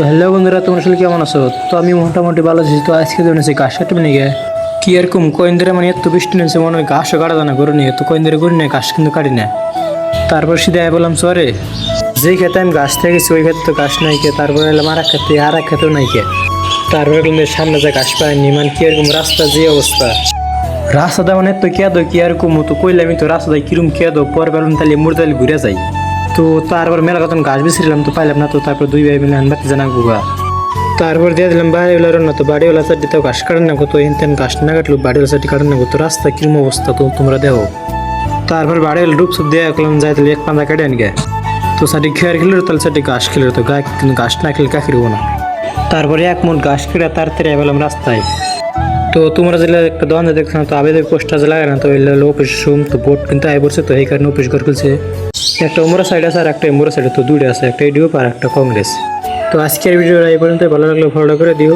তো হ্যালো বন্ধুরা, তোমরা আসলে কেমন আছো? তো আমি মোটামুটি ভালো আছি। তো আজকে জেনেছি ঘাস কাটবে নিয়ে গে কি এরকম কয়েন ধরে মানে এত বৃষ্টি নিয়েছে, মনে হয় ঘাসও কাটা জানা করে নিয়ে তো কয়েন ধরে করি না, ঘাস কিন্তু কাটি না। তারপর সিধা বললাম সরে, যেই খেতে আমি ঘাস থেকে গেছি ওই ক্ষেত্রে তো ঘাস নাই কে। তারপরে এলাম আর এক খেতে, আর এক খেতেও নাই কে। তারপরে সামনে যে ঘাস পায়নি, মানে কি এরকম রাস্তা যে অবস্থা, রাস্তাটা মানে তো কে দো কি এরকম তো কইলে আমি তো রাস্তায় কিরম কে দো পর পেলাম তাহলে মুড়তালি ঘুরে যাই। তো তারপর মেলা কত ঘাস বেছিলাম তো পাইলাম না, তো তারপর দুই ভাই মিলে আনবাতে জানা গুগা। তারপর দিয়ে দিলাম বাড়িওয়ালার না, তো বাড়িওয়ালা চারটি তো ঘাস কাটেন না, তো এনতেন ঘাস না কাটলো বাড়িওয়ালা চারটি কাটেন না, তো রাস্তা কিরম অবস্থা তো তোমরা দেখো। তারপর বাড়িওয়ালা ডুব সুপ দিয়ে একলাম যাই তাহলে এক পান্দা কাটে আনগে। তো সাটি খেয়ার খেলে তাহলে সাটি ঘাস খেলে, তো গায়ে কিন্তু ঘাস না খেলে কা খেলবো না। তারপরে এক মুঠ ঘাস খেলে তাড়াতাড়ি পেলাম রাস্তায়। তো তোমরা যেটা একটা দোকান দেখছো তো আবেদন পোস্টার যে লাগে না, তো এগুলো অফিস রুম তো বোর্ড কিন্তু আই পড়ছে, তো এই কারণে অফিস ঘর খুলছে। একটা উমরা সাইড আছে আর একটা এমরা সাইডে, তো দুইটা আছে, একটা ইডিও আর একটা কংগ্রেস। তো আজকের ভিডিওটা এই পর্যন্ত, ভালো লাগলে ফলো করে দিও।